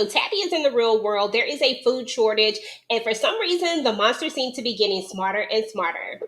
So Tabby is in the real world. There is a food shortage, and for some reason, the monsters seem to be getting smarter and smarter.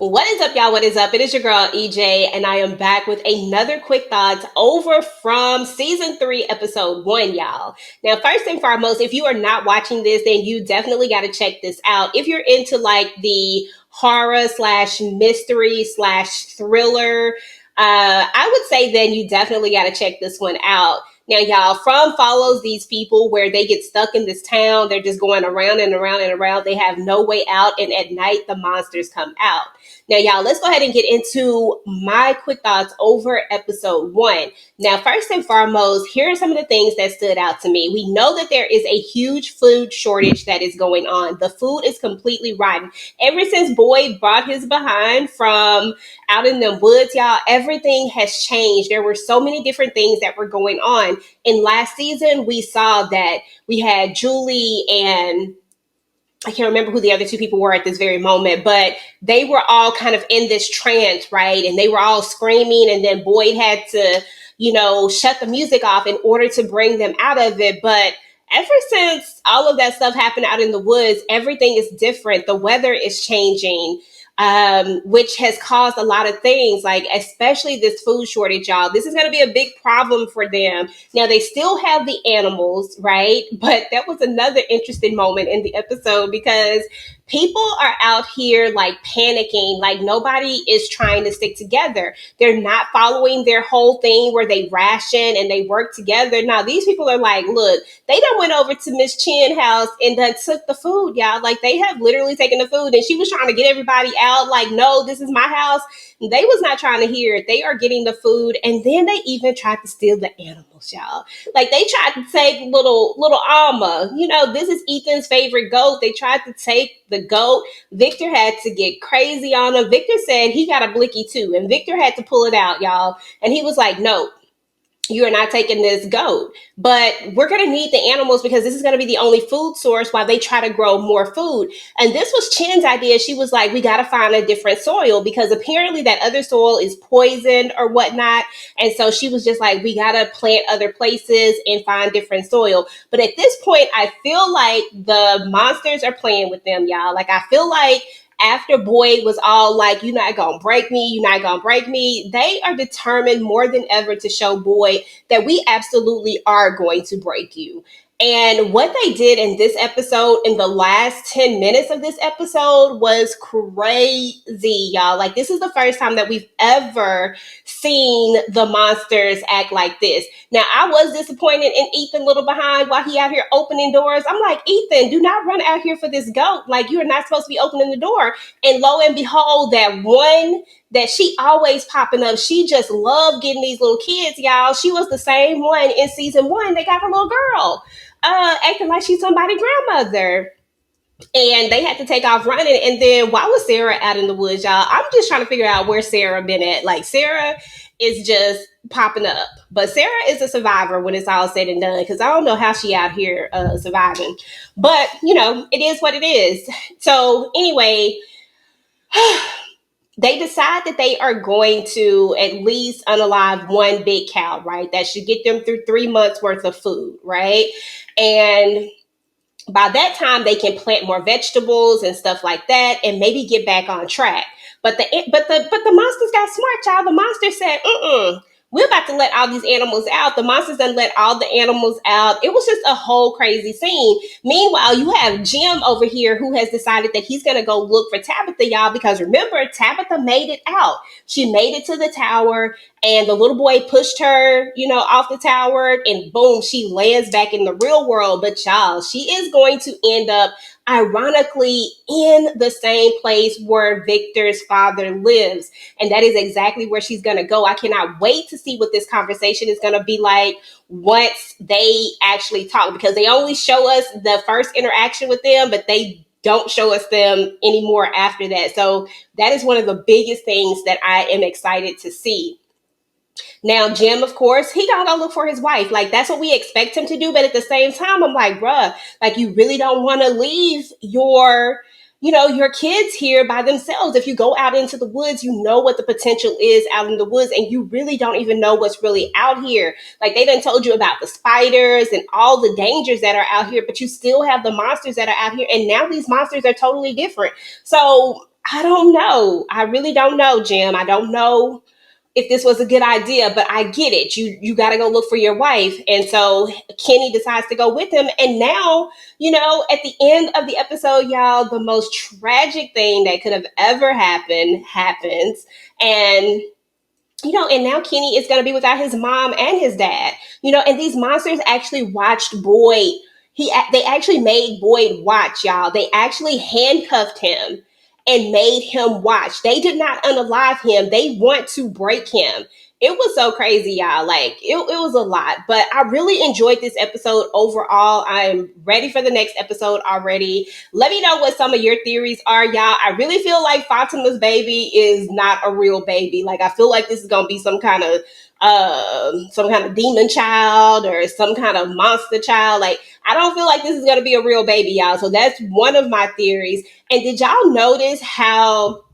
What is up, y'all? What is up? It is your girl EJ, and I am back with another quick thoughts over from season 3, episode 1, y'all. Now, first and foremost, if you are not watching this, then you definitely got to check this out. If you're into like the horror slash mystery slash thriller, I would say then you definitely got to check this one out. Now, y'all, From follows these people where they get stuck in this town. They're just going around and around and around. They have no way out. And at night, the monsters come out. Now, y'all, let's go ahead and get into my quick thoughts over episode 1. Now, first and foremost, here are some of the things that stood out to me. We know that there is a huge food shortage that is going on. The food is completely rotten. Ever since Boyd brought his behind from out in the woods, y'all, everything has changed. There were so many different things that were going on. In last season, we saw that we had Julie and I can't remember who the other two people were at this very moment, but they were all kind of in this trance, right? And they were all screaming, and then Boyd had to, shut the music off in order to bring them out of it. But ever since all of that stuff happened out in the woods, everything is different. The weather is changing. Which has caused a lot of things, like especially this food shortage, y'all. This is going to be a big problem for them. Now, they still have the animals, right? But that was another interesting moment in the episode because people are out here like panicking, like nobody is trying to stick together. They're not following their whole thing where they ration and they work together. Now, these people are like, look, they done went over to Miss Chin house and done took the food, y'all. Like they have literally taken the food and she was trying to get everybody out. Like, no, this is my house. They was not trying to hear it. They are getting the food. And then they even tried to steal the animals, y'all. Like they tried to take little Alma. This is Ethan's favorite goat. They tried to take the goat. Victor had to get crazy on him. Victor said he got a blicky too. And Victor had to pull it out, y'all. And he was like, no, you are not taking this goat, but we're going to need the animals because this is going to be the only food source while they try to grow more food. And this was Chin's idea. She was like, we got to find a different soil because apparently that other soil is poisoned or whatnot. And so she was just like, we got to plant other places and find different soil. But at this point, I feel like the monsters are playing with them, y'all. Like, I feel like after Boyd was all like, you're not going to break me, you're not going to break me, they are determined more than ever to show Boyd that we absolutely are going to break you. And what they did in this episode, in the last 10 minutes of this episode, was crazy, y'all. Like, this is the first time that we've ever seen the monsters act like this. Now, I was disappointed in Ethan Little behind while he out here opening doors. I'm like, Ethan, do not run out here for this goat. Like, you are not supposed to be opening the door. And lo and behold, that one that she always popping up, she just loved getting these little kids, y'all. She was the same one in season 1. They got a little girl acting like she's somebody's grandmother. And they had to take off running. And then why was Sarah out in the woods, y'all? I'm just trying to figure out where Sarah been at. Like, Sarah is just popping up. But Sarah is a survivor when it's all said and done, because I don't know how she out here surviving. But, it is what it is. So anyway, they decide that they are going to at least unalive one big cow, right? That should get them through 3 months worth of food, right? And by that time, they can plant more vegetables and stuff like that, and maybe get back on track. But the monsters got smart, y'all. The monster said, we're about to let all these animals out. The monsters done let all the animals out. It was just a whole crazy scene. Meanwhile, you have Jim over here who has decided that he's going to go look for Tabitha, y'all, because remember, Tabitha made it out. She made it to the tower, and the little boy pushed her, off the tower, and boom, she lands back in the real world. But y'all, she is going to end up ironically in the same place where Victor's father lives. And that is exactly where she's going to go. I cannot wait to see what this conversation is going to be like once they actually talk, because they only show us the first interaction with them, but they don't show us them anymore after that. So that is one of the biggest things that I am excited to see. Now, Jim, of course, he gotta go look for his wife. Like, that's what we expect him to do. But at the same time, I'm like, bruh, like, you really don't want to leave your kids here by themselves. If you go out into the woods, you know what the potential is out in the woods, and you really don't even know what's really out here. Like, they done told you about the spiders and all the dangers that are out here, but you still have the monsters that are out here. And now these monsters are totally different. So I don't know. I really don't know, Jim. I don't know if this was a good idea, but I get it. You got to go look for your wife. And so Kenny decides to go with him. And now, at the end of the episode, y'all, the most tragic thing that could have ever happened happens. And and now Kenny is going to be without his mom and his dad. And these monsters actually watched Boyd. They actually made Boyd watch, y'all. They actually handcuffed him and made him watch. They did not unalive him. They want to break him. It was so crazy, y'all. Like, it was a lot, but I really enjoyed this episode overall. I'm ready for the next episode already. Let me know what some of your theories are, y'all. I really feel like Fatima's baby is not a real baby. Like, I feel like this is going to be some kind of demon child or some kind of monster child. Like, I don't feel like this is going to be a real baby, y'all. So that's one of my theories. And did y'all notice how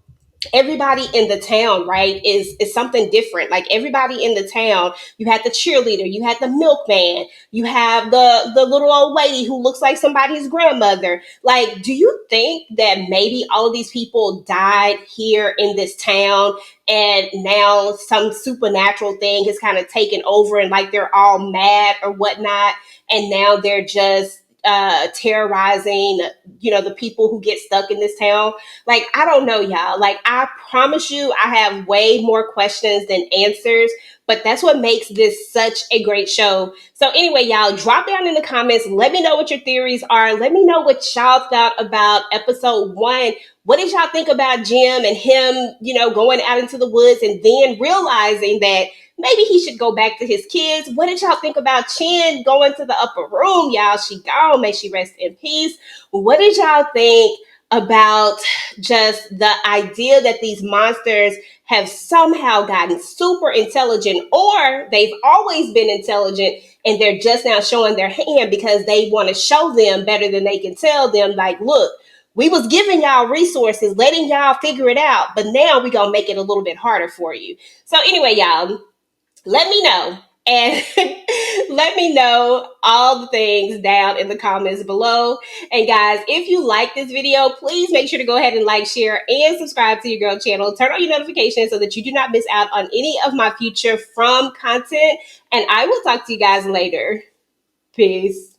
everybody in the town, right, is something different? Like, everybody in the town, you had the cheerleader, you had the milkman, you have the little old lady who looks like somebody's grandmother. Like, do you think that maybe all of these people died here in this town, and now some supernatural thing has kind of taken over, and like they're all mad or whatnot, and now they're just terrorizing the people who get stuck in this town? Like, I don't know, y'all. Like, I promise you, I have way more questions than answers, but that's what makes this such a great show. So anyway, y'all, drop down in the comments. Let me know what your theories are. Let me know what y'all thought about episode 1. What did y'all think about Jim and him, going out into the woods and then realizing that maybe he should go back to his kids? What did y'all think about Chin going to the upper room? Y'all, she gone. May she rest in peace. What did y'all think about just the idea that these monsters have somehow gotten super intelligent, or they've always been intelligent and they're just now showing their hand because they want to show them better than they can tell them? Like, look, we was giving y'all resources, letting y'all figure it out, but now we gonna make it a little bit harder for you. So anyway, y'all, let me know. And let me know all the things down in the comments below. And guys, if you like this video, please make sure to go ahead and like, share, and subscribe to your girl channel. Turn on your notifications so that you do not miss out on any of my future From content. And I will talk to you guys later. Peace.